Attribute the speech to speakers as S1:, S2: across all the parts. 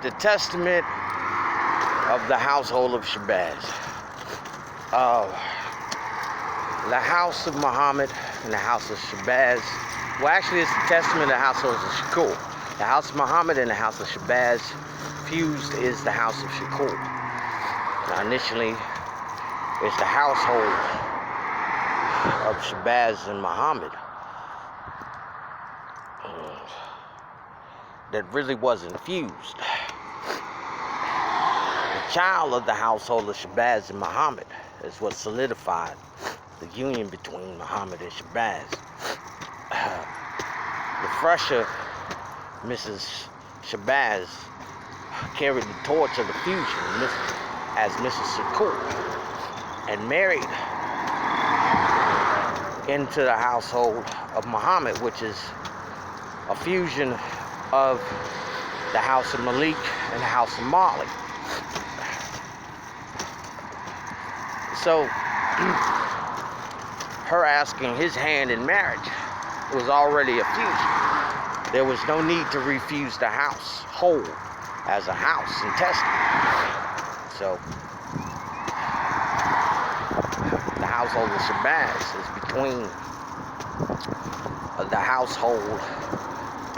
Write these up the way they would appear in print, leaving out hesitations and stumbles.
S1: the testament of the household of Shabazz. The house of Muhammad and the house of Shabazz. Well, actually, it's the testament of the households of Shakkurr. The house of Muhammad and the house of Shabazz fused is the house of Shakkurr. Now, initially, it's the household of Shabazz and Muhammad that really wasn't fused. The child of the household of Shabazz and Muhammad is what solidified the union between Muhammad and Shabazz. The fresher Mrs. Shabazz carried the torch of the fusion as Mrs. Shakkurr and married into the household of Muhammad, which is a fusion of the house of Malik and the house of Mali. So, her asking his hand in marriage was already a fusion. There was no need to refuse the household as a house and testament. So, the household of Shabazz is between the household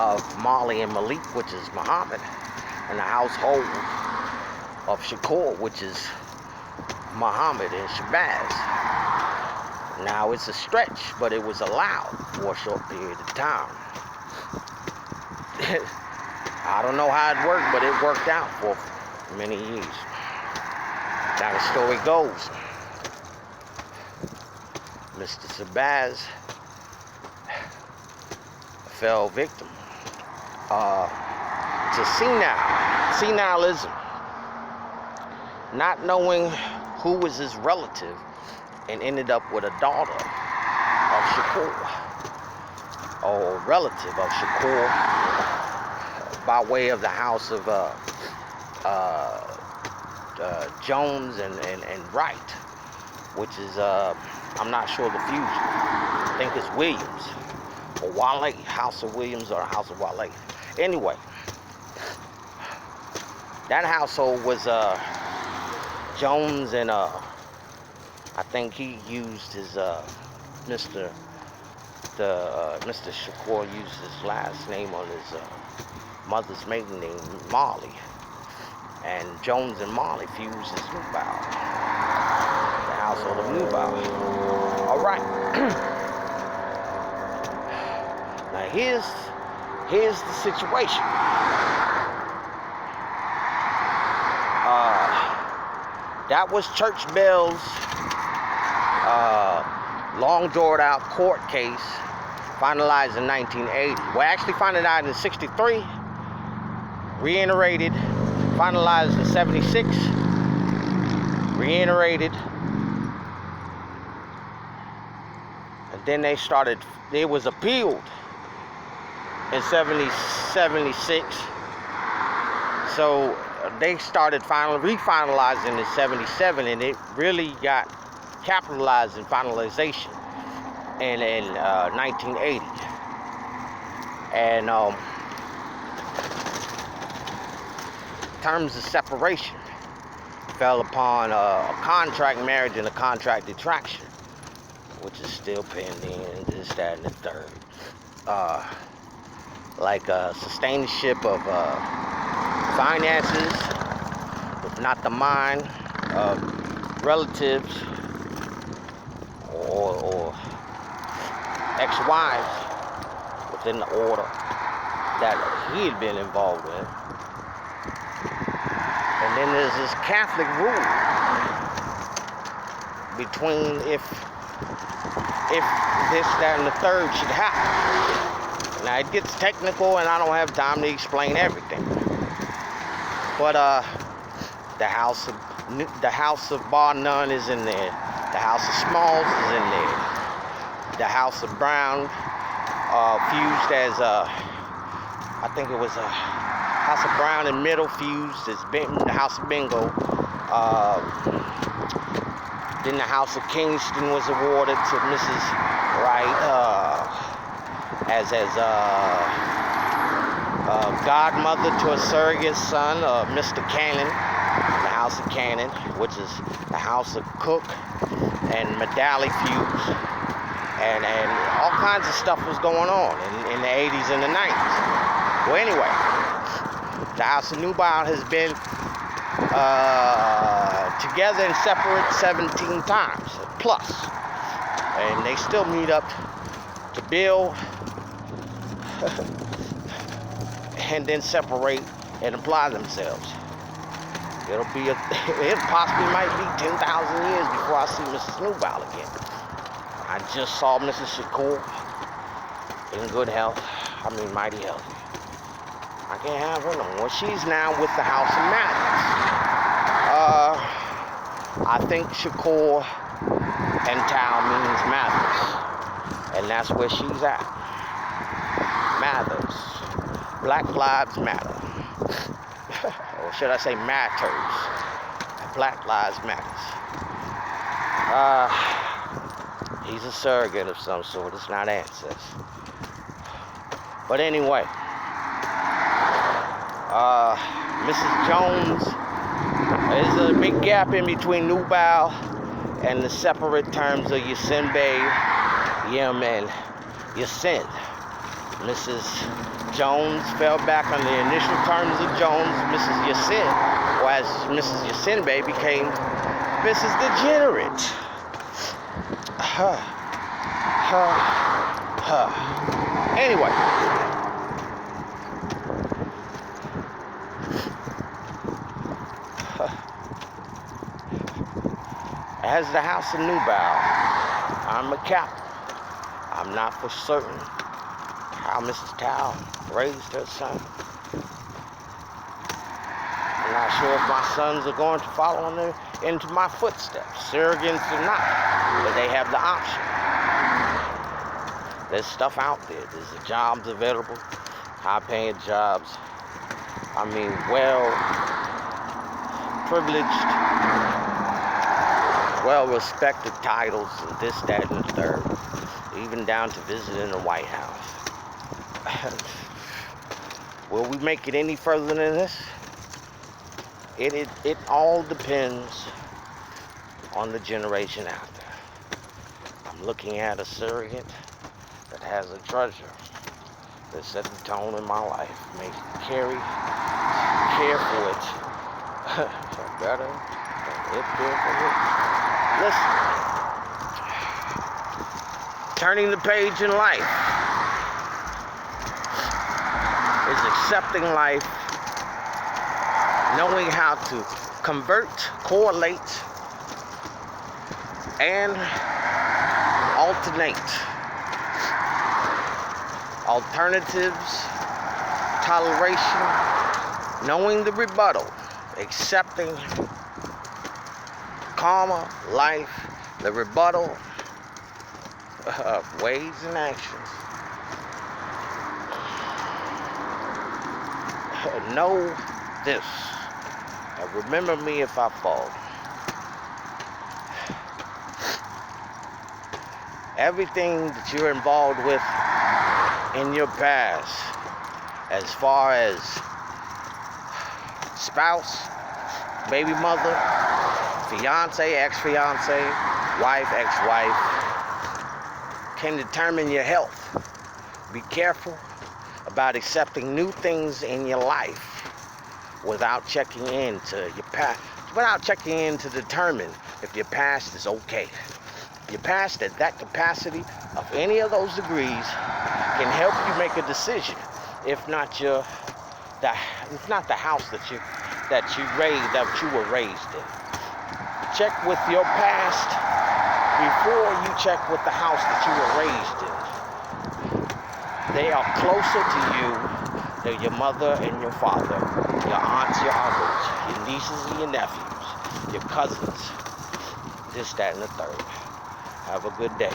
S1: of Mali and Malik, which is Muhammad, and the household of Shakkurr, which is Muhammad and Shabazz. Now, it's a stretch, but it was allowed for a short period of time. I don't know how it worked, but it worked out for many years. Now, the story goes, Mr. Shabazz fell victim to senilism, not knowing who was his relative, and ended up with a daughter of Shakkurr, or a relative of Shakkurr, by way of the house of Jones and Wright, which is, I'm not sure the fusion. I think it's Williams, or Wale, House of Williams or House of Wale. Anyway, that household was Jones, and I think he used his Mr. Shakkurr used his last name on his mother's maiden name, Mali, and Jones and Mali fused as Nubal, the household of Nubal. All right. Now here's the situation. That was Church Bell's long drawn out court case, finalized in 1980. Well, actually finalized in 63, reiterated, finalized in 76, reiterated, and then it was appealed in 76. So they started refinalizing in 77, and it really got capitalized in finalization in 1980. And terms of separation fell upon a contract marriage and a contract detraction, which is still pending, and this, that, and the third. Like sustainship of finances, if not the mind of relatives or ex-wives within the order that he had been involved with. And then there's this Catholic rule between if this, that, and the third should happen. Now it gets technical, and I don't have time to explain everything. But the house of Bar None is in there. The house of Smalls is in there. The house of Brown fused as I think it was a house of Brown and Middle fused as the house of Bingo. Then the house of Kingston was awarded to Mrs. Wright as godmother to a surrogate son, Mr. Cannon, the House of Cannon, which is the House of Cook and Medalley feuds, and all kinds of stuff was going on in the 80s and the 90s. Well, anyway, the House of Nubile has been together and separate 17 times plus, and they still meet up to build and then separate and apply themselves. It possibly might be 10,000 years before I see Mrs. Nubile again. I just saw Mrs. Shakkurr in good health. I mean, mighty healthy. I can't have her no more. She's now with the House of Madness. I think Shakkurr and Tao means Mathers, and that's where she's at. Mathers. Black Lives Matter. Or should I say matters? Black Lives Matters. He's a surrogate of some sort. It's not ancestors. But anyway, Mrs. Jones, there's a big gap in between Nubile and the separate terms of Yasinbe, Yim, and Yasin. Mrs. Jones fell back on the initial terms of Jones. Mrs. Yasin, or as Mrs. Yasinbe, became Mrs. Degenerate. Anyway. As the House of Nubile, I'm a captain. I'm not for certain how Mrs. Tao raised her son. I'm not sure if my sons are going to follow into my footsteps, surrogates or not, but they have the option. There's stuff out there. There's jobs available, high-paying jobs. I mean, well-privileged, well-respected titles and this, that, and the third, even down to visiting the White House. Will we make it any further than this? It all depends on the generation out there. I'm looking at a surrogate that has a treasure that set the tone in my life. May care for it. Better. It care for it. Listen. Turning the page in life is accepting life, knowing how to convert, correlate, and alternate. Alternatives, toleration, knowing the rebuttal, accepting karma, life, the rebuttal of ways and actions. Know this, and remember me if I fall. Everything that you're involved with in your past, as far as spouse, baby mother, fiance, ex-fiance, wife, ex-wife, can determine your health. Be careful about accepting new things in your life without checking into your past, without checking in to determine if your past is okay. Your past at that capacity of any of those degrees can help you make a decision. If not the house that you were raised in. Check with your past before you check with the house that you were raised in. They are closer to you than your mother and your father, your aunts, your uncles, your nieces and your nephews, your cousins, this, that, and the third. Have a good day.